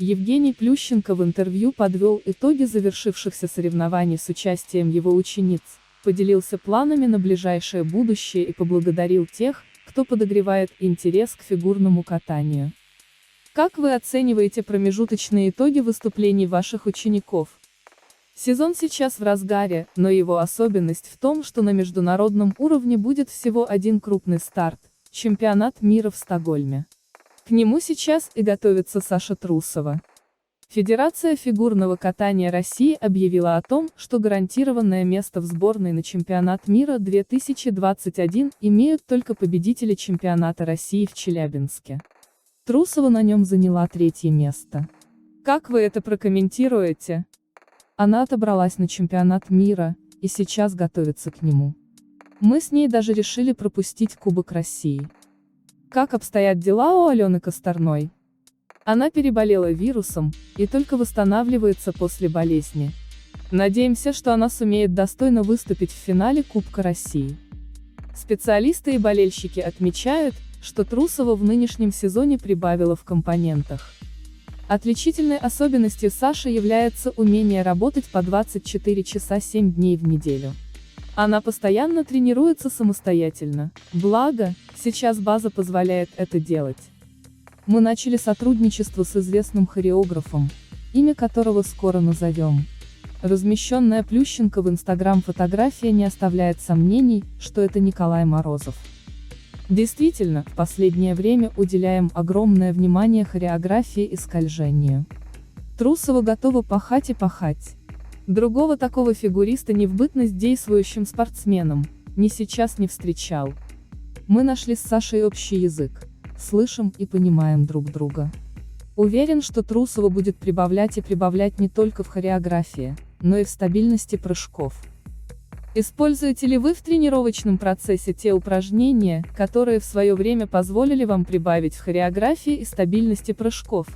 Евгений Плющенко в интервью подвел итоги завершившихся соревнований с участием его учениц, поделился планами на ближайшее будущее и поблагодарил тех, кто подогревает интерес к фигурному катанию. Как вы оцениваете промежуточные итоги выступлений ваших учеников? Сезон сейчас в разгаре, но его особенность в том, что на международном уровне будет всего один крупный старт – чемпионат мира в Стокгольме. К нему сейчас и готовится Саша Трусова. Федерация фигурного катания России объявила о том, что гарантированное место в сборной на чемпионат мира 2021 имеют только победители чемпионата России в Челябинске. Трусова на нем заняла 3-е место. Как вы это прокомментируете? Она отобралась на чемпионат мира, и сейчас готовится к нему. Мы с ней даже решили пропустить Кубок России. Как обстоят дела у Алены Косторной? Она переболела вирусом, и только восстанавливается после болезни. Надеемся, что она сумеет достойно выступить в финале Кубка России. Специалисты и болельщики отмечают, что Трусова в нынешнем сезоне прибавила в компонентах. Отличительной особенностью Саши является умение работать по 24 часа 7 дней в неделю. Она постоянно тренируется самостоятельно, благо, сейчас база позволяет это делать. Мы начали сотрудничество с известным хореографом, имя которого скоро назовем. Размещенная Плющенко в Инстаграм фотография не оставляет сомнений, что это Николай Морозов. Действительно, в последнее время уделяем огромное внимание хореографии и скольжению. Трусова готова пахать и пахать. Другого такого фигуриста ни в бытность действующим спортсменом, ни сейчас не встречал. Мы нашли с Сашей общий язык, слышим и понимаем друг друга. Уверен, что Трусова будет прибавлять и прибавлять не только в хореографии, но и в стабильности прыжков. Используете ли вы в тренировочном процессе те упражнения, которые в свое время позволили вам прибавить в хореографии и стабильности прыжков?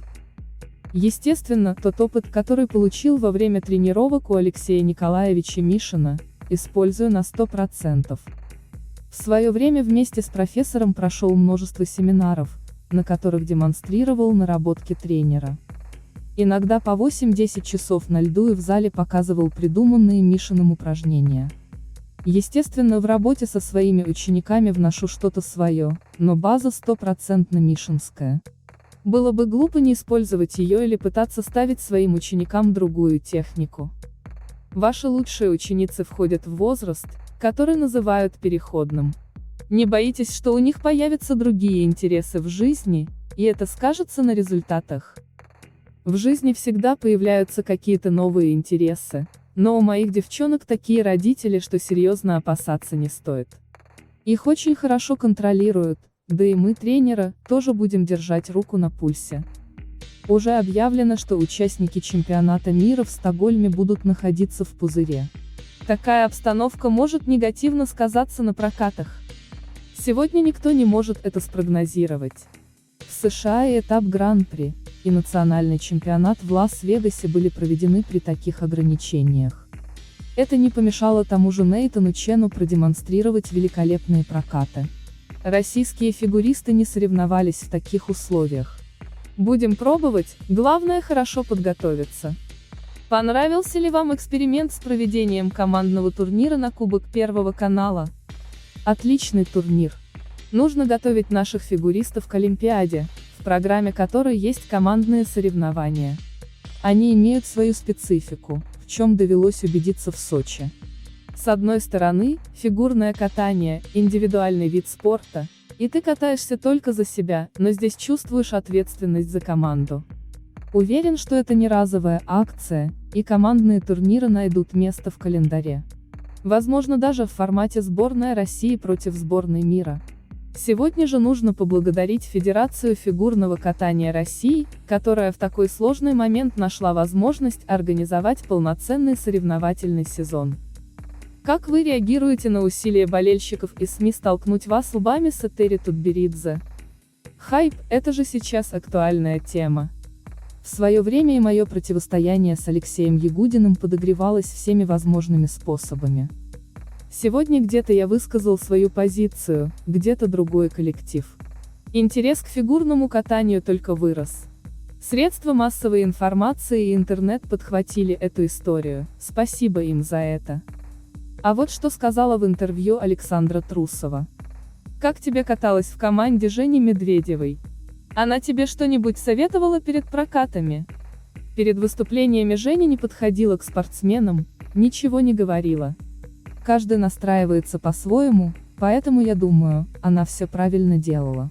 Естественно, тот опыт, который получил во время тренировок у Алексея Николаевича Мишина, использую на 100%. В свое время вместе с профессором прошел множество семинаров, на которых демонстрировал наработки тренера. Иногда по 8-10 часов на льду и в зале показывал придуманные Мишиным упражнения. Естественно, в работе со своими учениками вношу что-то свое, но база 100% мишинская. Было бы глупо не использовать ее или пытаться ставить своим ученикам другую технику. Ваши лучшие ученицы входят в возраст, который называют переходным. Не боитесь, что у них появятся другие интересы в жизни, и это скажется на результатах? В жизни всегда появляются какие-то новые интересы, но у моих девчонок такие родители, что серьезно опасаться не стоит. Их очень хорошо контролируют, да и мы, тренеры, тоже будем держать руку на пульсе. Уже объявлено, что участники чемпионата мира в Стокгольме будут находиться в пузыре. Такая обстановка может негативно сказаться на прокатах. Сегодня никто не может это спрогнозировать. В США и этап Гран-при, и национальный чемпионат в Лас-Вегасе были проведены при таких ограничениях. Это не помешало тому же Нейтану Чену продемонстрировать великолепные прокаты. Российские фигуристы не соревновались в таких условиях. Будем пробовать, главное хорошо подготовиться. Понравился ли вам эксперимент с проведением командного турнира на Кубок Первого канала? Отличный турнир. Нужно готовить наших фигуристов к Олимпиаде, в программе которой есть командные соревнования. Они имеют свою специфику, в чем довелось убедиться в Сочи. С одной стороны, фигурное катание – индивидуальный вид спорта, и ты катаешься только за себя, но здесь чувствуешь ответственность за команду. Уверен, что это не разовая акция, и командные турниры найдут место в календаре. Возможно, даже в формате сборная России против сборной мира. Сегодня же нужно поблагодарить Федерацию фигурного катания России, которая в такой сложный момент нашла возможность организовать полноценный соревновательный сезон. Как вы реагируете на усилия болельщиков и СМИ столкнуть вас лбами с Этери Тутберидзе? Хайп – это же сейчас актуальная тема. В свое время и мое противостояние с Алексеем Ягудиным подогревалось всеми возможными способами. Сегодня где-то я высказал свою позицию, где-то другой коллектив. Интерес к фигурному катанию только вырос. Средства массовой информации и интернет подхватили эту историю, спасибо им за это. А вот что сказала в интервью Александра Трусова. Как тебе каталось в команде Жени Медведевой? Она тебе что-нибудь советовала перед прокатами? Перед выступлениями Женя не подходила к спортсменам, ничего не говорила. Каждый настраивается по-своему, поэтому я думаю, она все правильно делала.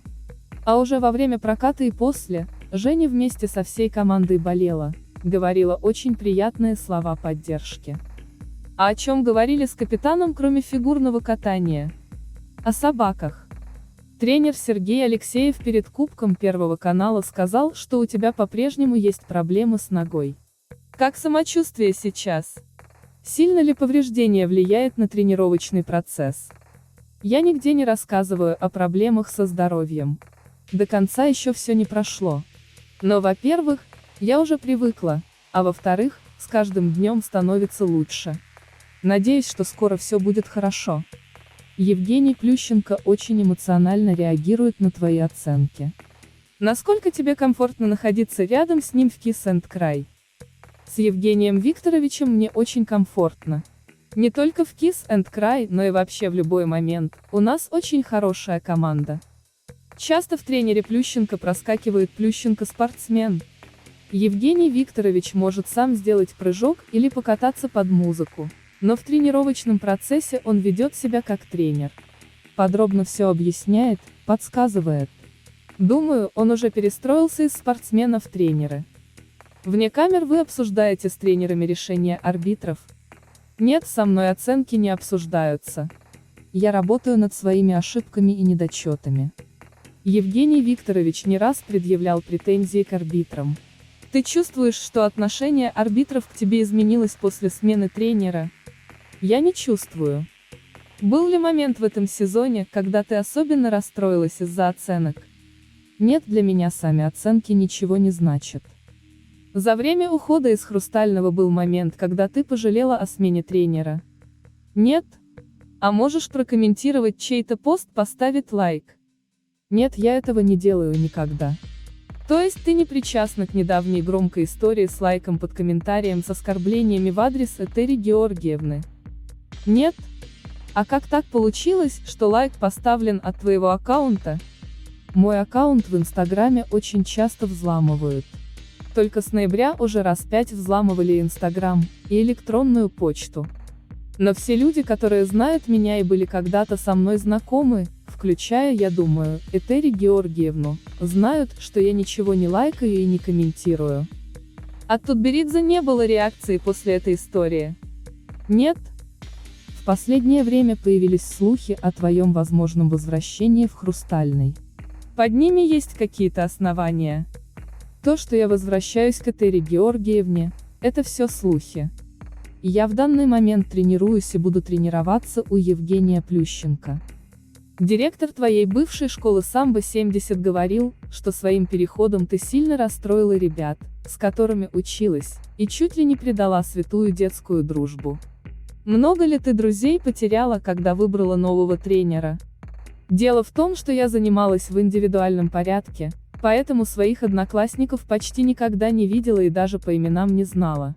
А уже во время проката и после, Женя вместе со всей командой болела, говорила очень приятные слова поддержки. А о чем говорили с капитаном, кроме фигурного катания? О собаках. Тренер Сергей Алексеев перед Кубком Первого канала сказал, что у тебя по-прежнему есть проблемы с ногой. Как самочувствие сейчас? Сильно ли повреждение влияет на тренировочный процесс? Я нигде не рассказываю о проблемах со здоровьем. До конца еще все не прошло. Но, во-первых, я уже привыкла, а во-вторых, с каждым днем становится лучше. Надеюсь, что скоро все будет хорошо. Евгений Плющенко очень эмоционально реагирует на твои оценки. Насколько тебе комфортно находиться рядом с ним в Kiss and Cry? С Евгением Викторовичем мне очень комфортно. Не только в Kiss and Cry, но и вообще в любой момент, у нас очень хорошая команда. Часто в тренере Плющенко проскакивает Плющенко-спортсмен. Евгений Викторович может сам сделать прыжок или покататься под музыку. Но в тренировочном процессе он ведет себя как тренер. Подробно все объясняет, подсказывает. Думаю, он уже перестроился из спортсмена в тренеры. Вне камер вы обсуждаете с тренерами решения арбитров? Нет, со мной оценки не обсуждаются. Я работаю над своими ошибками и недочетами. Евгений Викторович не раз предъявлял претензии к арбитрам. Ты чувствуешь, что отношение арбитров к тебе изменилось после смены тренера? Я не чувствую. Был ли момент в этом сезоне, когда ты особенно расстроилась из-за оценок? Нет, для меня сами оценки ничего не значат. За время ухода из «Хрустального» был момент, когда ты пожалела о смене тренера? Нет? А можешь прокомментировать чей-то пост, поставить лайк? Нет, я этого не делаю никогда. То есть ты не причастна к недавней громкой истории с лайком под комментарием с оскорблениями в адрес Этери Георгиевны? Нет? А как так получилось, что лайк поставлен от твоего аккаунта? Мой аккаунт в Инстаграме очень часто взламывают. Только с ноября уже раз 5 взламывали Инстаграм и электронную почту. Но все люди, которые знают меня и были когда-то со мной знакомы, включая, я думаю, Этери Георгиевну, знают, что я ничего не лайкаю и не комментирую. От Тутберидзе не было реакции после этой истории? Нет? В последнее время появились слухи о твоем возможном возвращении в «Хрустальный». Под ними есть какие-то основания? То, что я возвращаюсь к Этери Георгиевне, это все слухи. Я в данный момент тренируюсь и буду тренироваться у Евгения Плющенко. Директор твоей бывшей школы самбо-70 говорил, что своим переходом ты сильно расстроила ребят, с которыми училась, и чуть ли не предала святую детскую дружбу. Много ли ты друзей потеряла, когда выбрала нового тренера? Дело в том, что я занималась в индивидуальном порядке, поэтому своих одноклассников почти никогда не видела и даже по именам не знала.